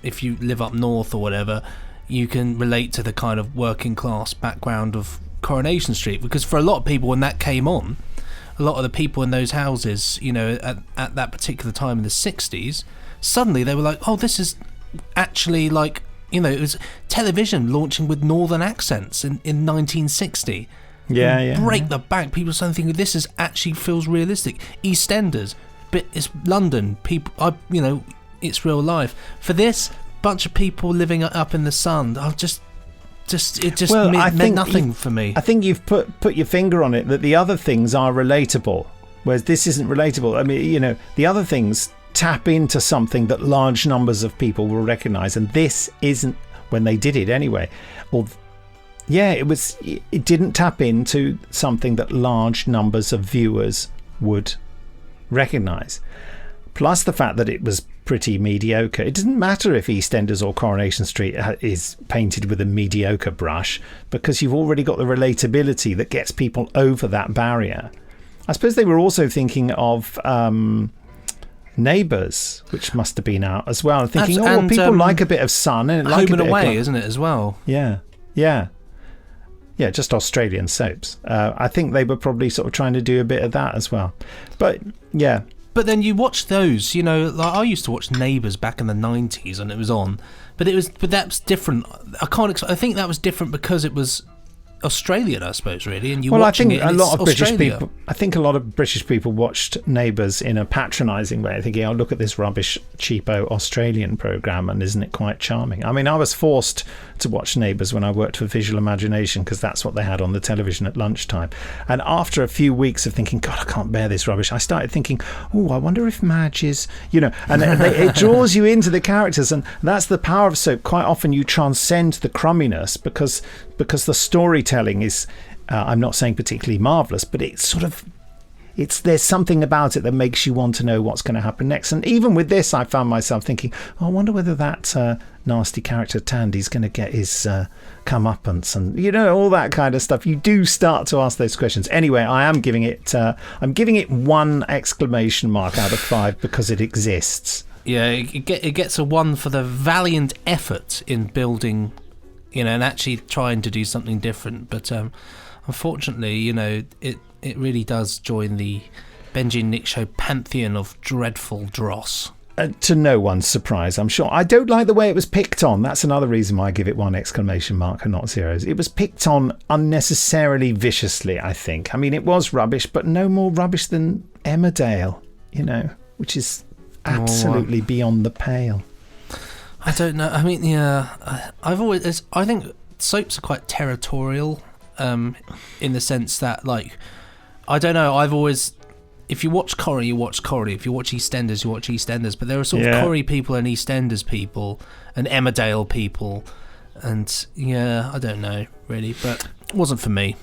if you live up north or whatever, you can relate to the kind of working class background of Coronation Street, because for a lot of people when that came on, a lot of the people in those houses, at that particular time in the 60s, suddenly they were like, oh, this is actually like, it was television launching with northern accents in 1960. Yeah. Break the bank. People started thinking this is actually feels realistic. EastEnders, but it's London. People, it's real life. For this bunch of people living up in the sun, meant nothing for me. I think you've put your finger on it, that the other things are relatable, whereas this isn't relatable. I mean, the other things tap into something that large numbers of people will recognise, and this isn't, when they did it anyway. It didn't tap into something that large numbers of viewers would recognise. Plus the fact that it was pretty mediocre. It doesn't matter if EastEnders or Coronation Street is painted with a mediocre brush, because you've already got the relatability that gets people over that barrier. I suppose they were also thinking of Neighbours, which must have been out as well, thinking, people like a bit of sun and like Home and Away, isn't it, as well? Yeah, just Australian soaps. I think they were probably sort of trying to do a bit of that as well. But yeah. But then you watch those, like I used to watch Neighbours back in the 90s and it was on, but that's different. I think that was different because it was Australian, I suppose, really. And I think a lot of British people watched Neighbours in a patronising way, thinking, "Oh, look at this rubbish, cheapo Australian programme, and isn't it quite charming?" I mean, I was forced to watch Neighbours when I worked for Visual Imagination, because that's what they had on the television at lunchtime. And after a few weeks of thinking, "God, I can't bear this rubbish," I started thinking, "Oh, I wonder if Madge is," and it draws you into the characters, and that's the power of soap. Quite often, you transcend the crumminess because the storytelling is, I'm not saying particularly marvellous, but it's sort of, there's something about it that makes you want to know what's going to happen next. And even with this, I found myself thinking, I wonder whether that nasty character Tandy's going to get his comeuppance, and all that kind of stuff. You do start to ask those questions. Anyway, I am giving it 1 exclamation mark out of 5 because it exists. Yeah, it gets a 1 for the valiant effort in building, and actually trying to do something different. But unfortunately, it really does join the Benji and Nick Show pantheon of dreadful dross. To no one's surprise, I'm sure. I don't like the way it was picked on. That's another reason why I give it 1 exclamation mark and not 0s. It was picked on unnecessarily viciously, I think. I mean, it was rubbish, but no more rubbish than Emmerdale, which is absolutely beyond the pale. I don't know. I mean, yeah, I think soaps are quite territorial, in the sense that, like, I don't know. I've always, if you watch Corrie, you watch Corrie. If you watch EastEnders, you watch EastEnders. But there are sort of Corrie people and EastEnders people and Emmerdale people, and I don't know really. But it wasn't for me.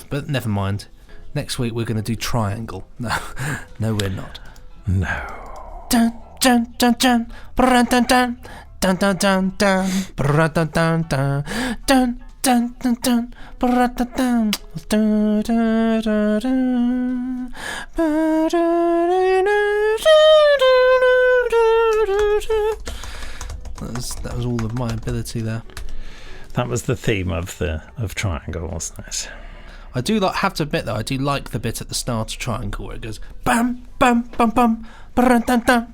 But never mind. Next week we're going to do triangle. No, no, we're not. No. Dun dun dun dun, dun dun dun, dun dun dun dun, dun dun dun dun, dun dun dun dun, dun dun dun. That was all of my ability there. That was the theme of Triangle, wasn't it? I do have to admit though, I do like the bit at the start of Triangle where it goes bam bam bam bam dun dun dun.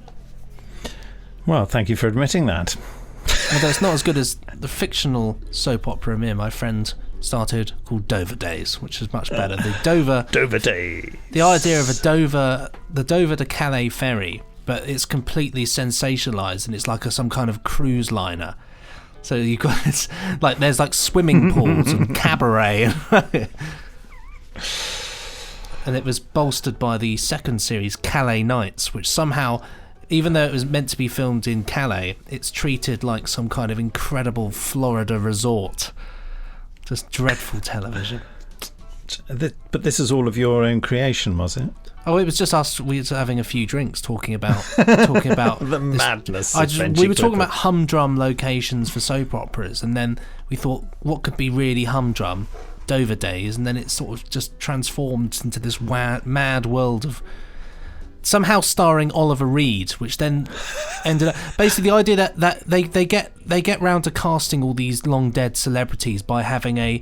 Well, thank you for admitting that. Although it's not as good as the fictional soap opera me and my friend started called Dover Days, which is much better. The Dover Days. The idea of the Dover to Calais ferry, but it's completely sensationalised and it's like some kind of cruise liner. So you got it's like there's like swimming pools and cabaret, and it was bolstered by the second series Calais Nights, which somehow, even though it was meant to be filmed in Calais, it's treated like some kind of incredible Florida resort. Just dreadful television. But this is all of your own creation, was it? Oh, it was just us. We were having a few drinks, talking about the madness. We were talking about humdrum locations for soap operas, and then we thought, what could be really humdrum? Dover Days, and then it sort of just transformed into this mad world of somehow starring Oliver Reed, which then ended up basically the idea that they get round to casting all these long dead celebrities by having a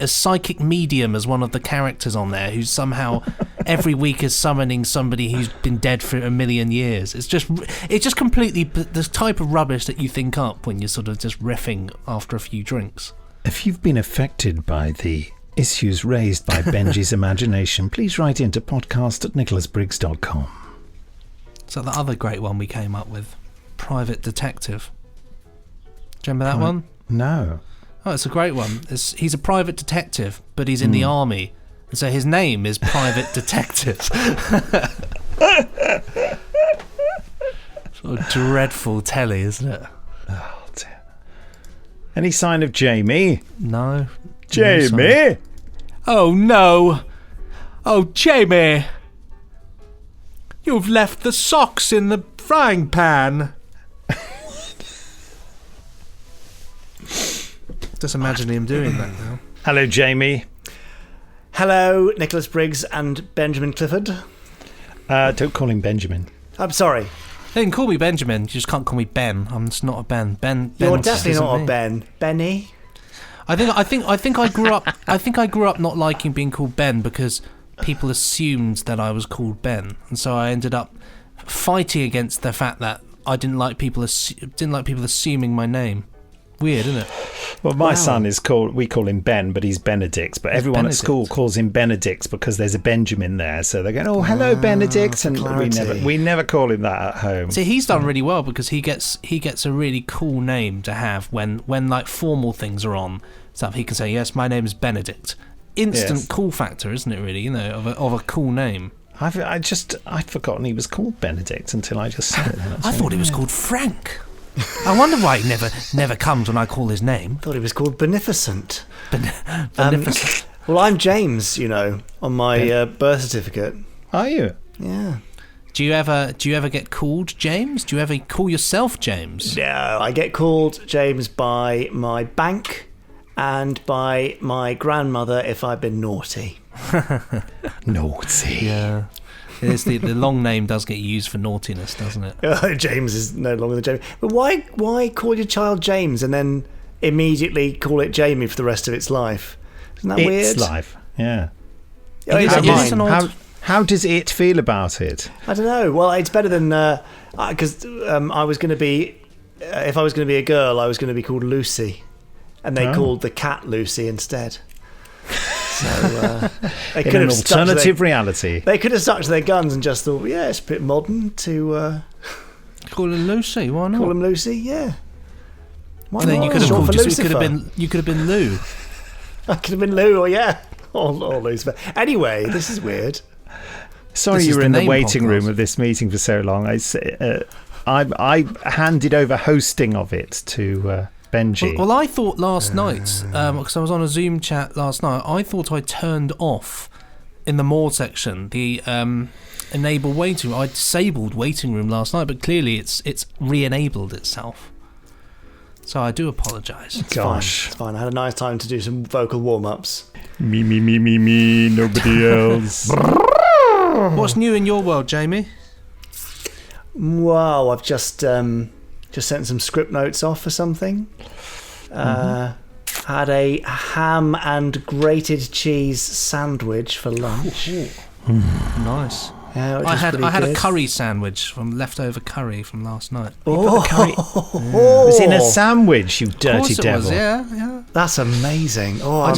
psychic medium as one of the characters on there, who's somehow every week is summoning somebody who's been dead for a million years. It's just completely the type of rubbish that you think up when you're sort of just riffing after a few drinks. If you've been affected by the issues raised by Benji's imagination, please write into podcast@nicholasbriggs.com. So the other great one we came up with, Private Detective. Do you remember that one? No. Oh, it's a great one. He's a private detective, but he's in the army. And so his name is Private Detective. Sort of dreadful telly, isn't it? Oh, dear. Any sign of Jamie? No. Jamie? No. Oh, no. Oh, Jamie. You've left the socks in the frying pan. Just imagine him doing that now. Hello, Jamie. Hello, Nicholas Briggs and Benjamin Clifford. Don't call him Benjamin. I'm sorry. They can call me Benjamin. You just can't call me Ben. I'm just not a Ben. Ben. You're definitely not a Ben. Benny. I think I grew up. I think I grew up not liking being called Ben because people assumed that I was called Ben, and so I ended up fighting against the fact that I didn't like people assuming my name. Weird, isn't it? Well, my son is we call him Ben, but he's Benedict. But everyone Benedict. at school calls him Benedict because there's a Benjamin there. So they're going, "Oh, hello, Benedict," and we never call him that at home. See, he's done really well because he gets a really cool name to have when like formal things are on stuff. He can say, "Yes, my name is Benedict." Instant cool factor, isn't it? Really, of a cool name. I'd forgotten he was called Benedict until I just said it. I thought he was called Frank. I wonder why he never comes when I call his name. Thought he was called Beneficent. Beneficent. Well, I'm James, on my birth certificate. Are you? Yeah. Do you ever get called James? Do you ever call yourself James? No, I get called James by my bank and by my grandmother if I've been naughty. Naughty. Yeah. It is the long name does get used for naughtiness, doesn't it? James is no longer the James. But why call your child James and then immediately call it Jamie for the rest of its life? Isn't that weird? Its life, yeah. How does it feel about it? I don't know. Well, it's better than because I was going to be if I was going to be a girl, I was going to be called Lucy, and they called the cat Lucy instead. So they could have alternative reality. They could have stuck to their guns and just thought, yeah, it's a bit modern to call him Lucy. Why not? Call him Lucy, yeah. Why not? Then you could have called you could have been Lou. I could have been Lou, or Lucifer. Anyway, this is weird. Sorry, you were in the waiting room of this meeting for so long. I handed over hosting of it to Benji. Well, I thought last night, because I was on a Zoom chat last night, I thought I turned off in the more section, the enable waiting room. I disabled waiting room last night, but clearly it's re-enabled itself. So I do apologise. Gosh. It's fine. I had a nice time to do some vocal warm-ups. Me, nobody else. What's new in your world, Jamie? Wow, I've just sent some script notes off for something. Had a ham and grated cheese sandwich for lunch. Nice. Yeah, I had a curry sandwich from leftover curry from last night. Oh, it was in a sandwich, you dirty Of course it devil. was, yeah. That's amazing. I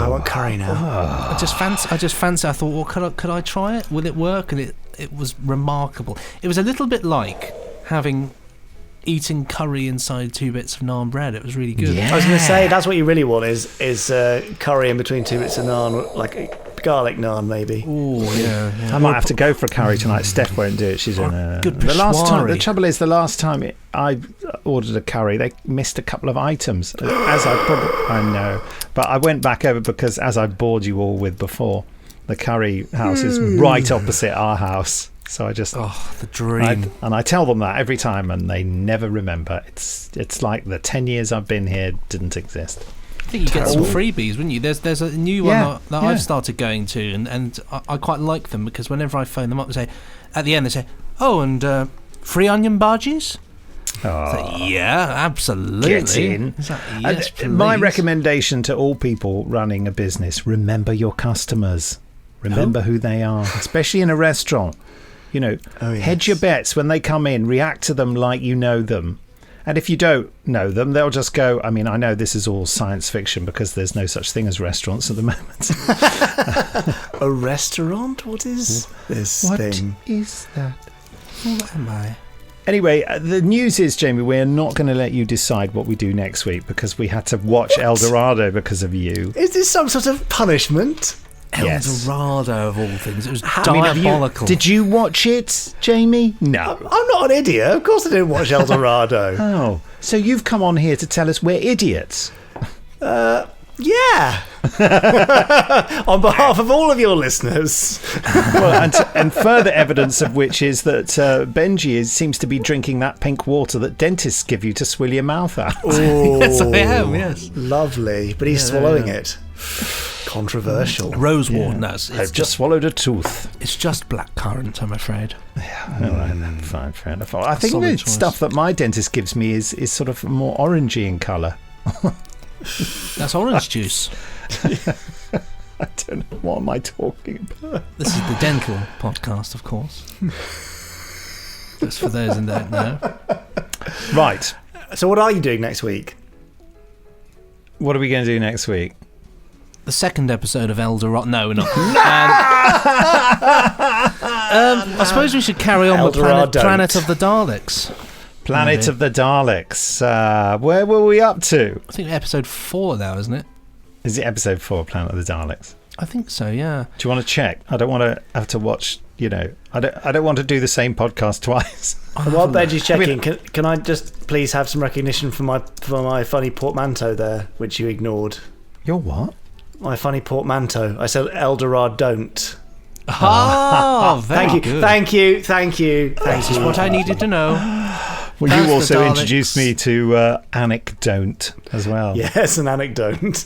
want curry now. I just fancy. I thought, well, could I try it? Will it work? And it was remarkable. It was a little bit like eating curry inside 2 bits of naan bread. It was really good. I was going to say, that's what you really want is curry in between 2 bits of naan, like a garlic naan maybe. Oh yeah. I might have to go for a curry tonight. Steph won't do it. She's in a good the trouble is, the last time I ordered a curry, they missed a couple of items. I know, but I went back over because, as I bored you all with before, the curry house is right opposite our house. So I just the dream. I tell them that every time, and they never remember. It's like the 10 years I've been here didn't exist. I think you get some freebies, wouldn't you? There's a new one that I've started going to, and I quite like them because whenever I phone them up, they say at the end they say, "Oh, and free onion bhajis." Yeah, absolutely. Get in. Yes, please. My recommendation to all people running a business: remember your customers. Remember who they are, especially in a restaurant. Hedge your bets when they come in. React to them like you know them. And if you don't know them, they'll just go, I mean, I know this is all science fiction because there's no such thing as restaurants at the moment. A restaurant? What is this thing? What is that? What am I? Anyway, the news is, Jamie, we're not going to let you decide what we do next week because we had to watch Eldorado because of you. Is this some sort of punishment? Eldorado of all things. It was diabolical. Did you watch it, Jamie? No. I'm not an idiot. Of course I didn't watch Eldorado. Oh, so you've come on here to tell us we're idiots. Yeah. On behalf of all of your listeners. Well, and further evidence of which is that Benji seems to be drinking that pink water that dentists give you to swill your mouth out. Oh, yes, I am, yes. Lovely. But he's swallowing it. Controversial. Rosewater. No, I've just swallowed a tooth. It's just blackcurrant, I'm afraid. Yeah, all right then. Fine, fair enough. I think the stuff that my dentist gives me is sort of more orangey in colour. That's orange juice. I don't know. What am I talking about? This is the dental podcast, of course. Just for those who don't know. Right. So what are you doing next week? What are we going to do next week? The second episode of Eldorado. No, we're not. I suppose we should carry on with Planet of the Daleks. Planet of the Daleks. Where were we up to? I think episode 4 now, isn't it? Is it episode 4, Planet of the Daleks? I think so, yeah. Do you want to check? I don't want to have to watch, I don't want to do the same podcast twice. While Benji's checking, can I just please have some recognition for my funny portmanteau there, which you ignored? Your what? My funny portmanteau. I said Eldorado don't. Oh, very good. Thank you. That's what I needed to know. Well, you also introduced me to anecdote as well. Yes, an anecdote.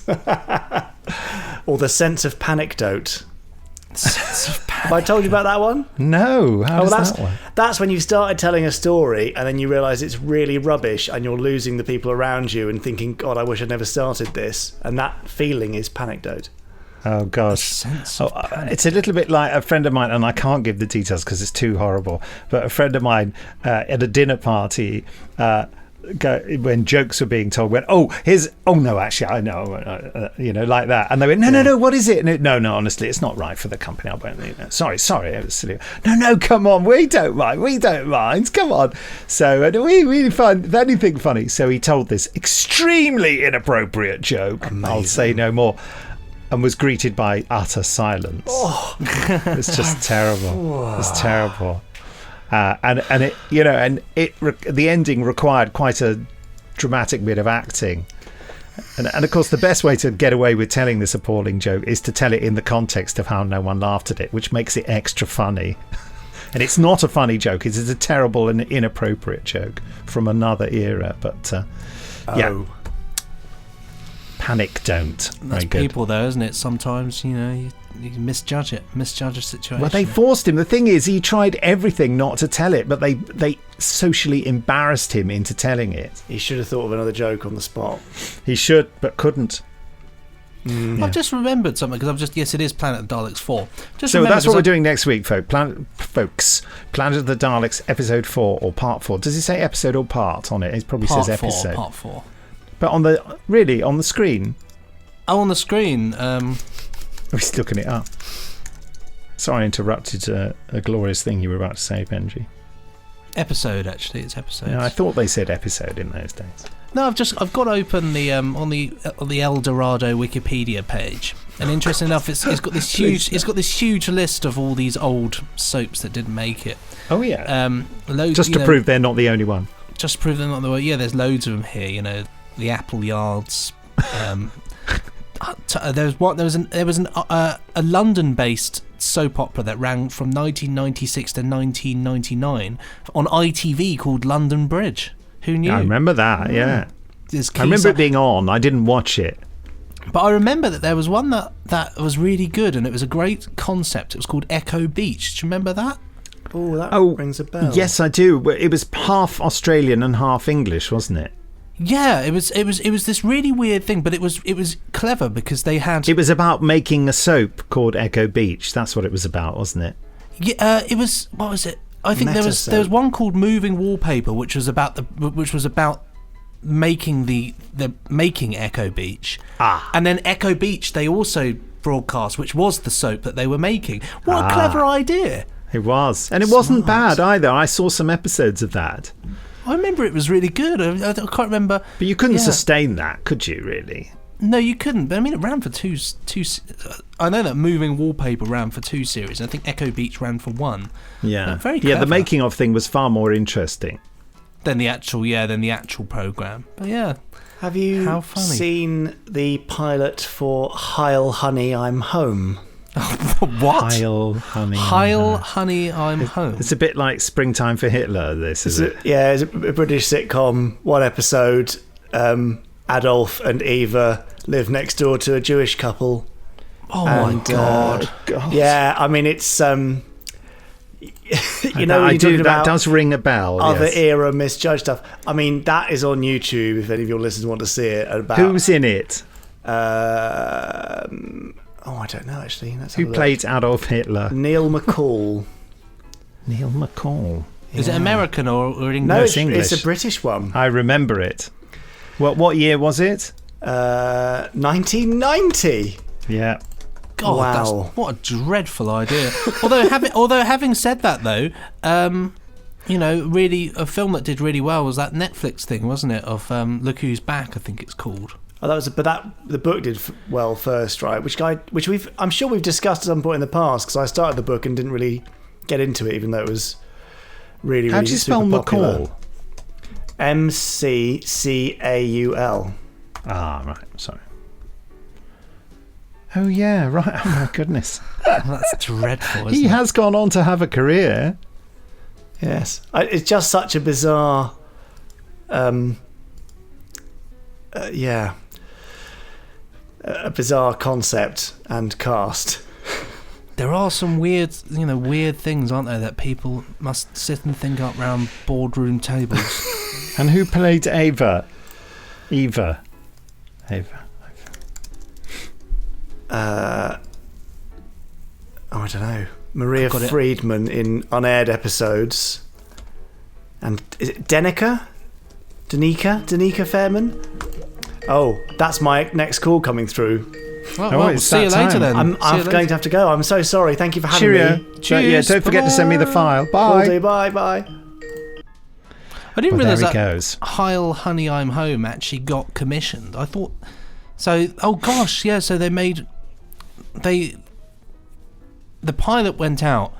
Or the sense of panicdote. Have I told you about that one? No. How does that one? That's when you started telling a story and then you realise it's really rubbish and you're losing the people around you and thinking, God, I wish I'd never started this. And that feeling is panicdote. Oh, gosh. It's a little bit like a friend of mine, and I can't give the details because it's too horrible, but a friend of mine at a dinner party, when jokes were being told, went, no, actually, I know, like that. And they went, no, what is it? No, honestly, it's not right for the company. I went, sorry, it was silly. No, come on, we don't mind, come on. So we find anything funny. So he told this extremely inappropriate joke. Amazing. I'll say no more. And was greeted by utter silence. Oh. It's just terrible. It's terrible. And it, the ending required quite a dramatic bit of acting. And of course, the best way to get away with telling this appalling joke is to tell it in the context of how no one laughed at it, which makes it extra funny. And it's not a funny joke. It's a terrible and inappropriate joke from another era. But yeah, panic don't. That's people, though, isn't it? Sometimes, you misjudge a situation. Well, they forced him. The thing is, he tried everything not to tell it, but they socially embarrassed him into telling it. He should have thought of another joke on the spot. He should, but couldn't. I've just remembered something because yes, it is Planet of the Daleks 4. So that's what we're doing next week, folks. Planet of the Daleks, episode 4 or part 4. Does it say episode or part on it? It probably says episode. Part 4. But on the screen. Oh, on the screen. We're just looking it up. Sorry, I interrupted a glorious thing you were about to say, Benji. Episode, actually, it's episode. Yeah, I thought they said episode in those days. No, I've got open the on the Eldorado Wikipedia page, and interesting enough, it's got this huge list of all these old soaps that didn't make it. Oh yeah. Loads, just to prove they're not the only one. Just to prove they're not the one. Yeah, there's loads of them here. The Apple Yards. There was a London-based soap opera that ran from 1996 to 1999 on ITV called London Bridge. Who knew? I remember that. Yeah, I remember it being on. I didn't watch it, but I remember that there was one that was really good, and it was a great concept. It was called Echo Beach. Do you remember that? Oh, that rings a bell. Yes, I do. It was half Australian and half English, wasn't it? Yeah, it was this really weird thing, but it was clever because they had. It was about making a soap called Echo Beach. That's what it was about, wasn't it? Yeah, it was. What was it? I think there was one called Moving Wallpaper, which was about making the making Echo Beach. And then Echo Beach they also broadcast, which was the soap that they were making. What a clever idea! It was, and it wasn't bad either. I saw some episodes of that. I remember it was really good. I can't remember. But you couldn't sustain that, could you? Really? No, you couldn't. But I mean, it ran for two. I know that Moving Wallpaper ran for 2 series. I think Echo Beach ran for 1. Yeah, very clever. Yeah. The making of thing was far more interesting than the actual program. But yeah, have you seen the pilot for Heil Honey, I'm Home? What? Heil Honey, I'm Home. It's a bit like Springtime for Hitler. This is it. Yeah, it's a British sitcom. One episode. Adolf and Eva live next door to a Jewish couple. Oh my God! Yeah, I mean it's when that does ring a bell. Other era misjudged stuff. I mean that is on YouTube if any of your listeners want to see it. About who's in it? I don't know actually. Who played Adolf Hitler? Neil McCall. Neil McCall. Is it American or English? No, it's English. It's a British one. I remember it. What year was it? 1990. Yeah. God, wow. What a dreadful idea. although having said that though, really a film that did really well was that Netflix thing, wasn't it? Of Look Who's Back, I think it's called. Oh, the book did well first, right? Which I'm sure we've discussed at some point in the past because I started the book and didn't really get into it, even though it was really, really. How do you spell McCall? McCaul. Right. Sorry. Oh yeah, right. Oh my goodness. That's dreadful. He has gone on to have a career. Yes, it's just such a bizarre. A bizarre concept and cast. There are some weird things, aren't there, that people must sit and think up round boardroom tables. And who played Eva? I don't know. Maria Friedman in unaired episodes. And is it Danica Fairman? Oh, that's my next call coming through. Well, see you later then. I'm going to have to go. I'm so sorry. Thank you for having me. Cheers. Don't forget to send me the file. Bye. Will do. Bye. I didn't realise that Heil Honey I'm Home actually got commissioned. I thought so. Oh gosh, yeah. So the pilot went out,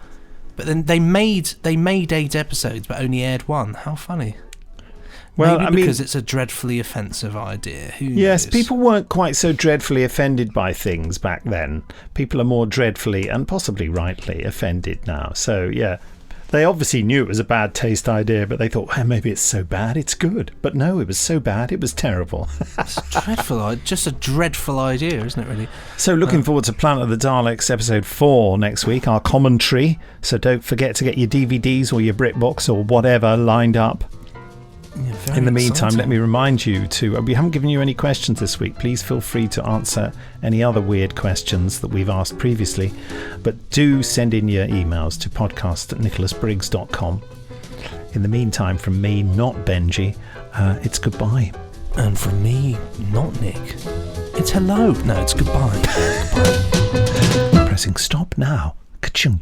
but then they made 8 episodes, but only aired 1. How funny! Well, Maybe because it's a dreadfully offensive idea. Who Yes, knows? people weren't quite so dreadfully offended by things back then. People are more dreadfully and possibly rightly offended now. So, yeah, they obviously knew it was a bad taste idea, but they thought, well, maybe it's so bad, it's good. But no, it was so bad, it was terrible. It's dreadful. Just a dreadful idea, isn't it, really? So looking forward to Planet of the Daleks episode 4 next week, our commentary. So don't forget to get your DVDs or your BritBox or whatever lined up. Yeah, In the meantime, exciting. let me remind you to, we haven't given you any questions this week. Please feel free to answer any other weird questions that we've asked previously. But do send in your emails to podcast@nicholasbriggs.com. In the meantime, from me, not Benji, it's goodbye. And from me, not Nick, it's hello. No, it's goodbye. Goodbye. Pressing stop now. Ka-chung.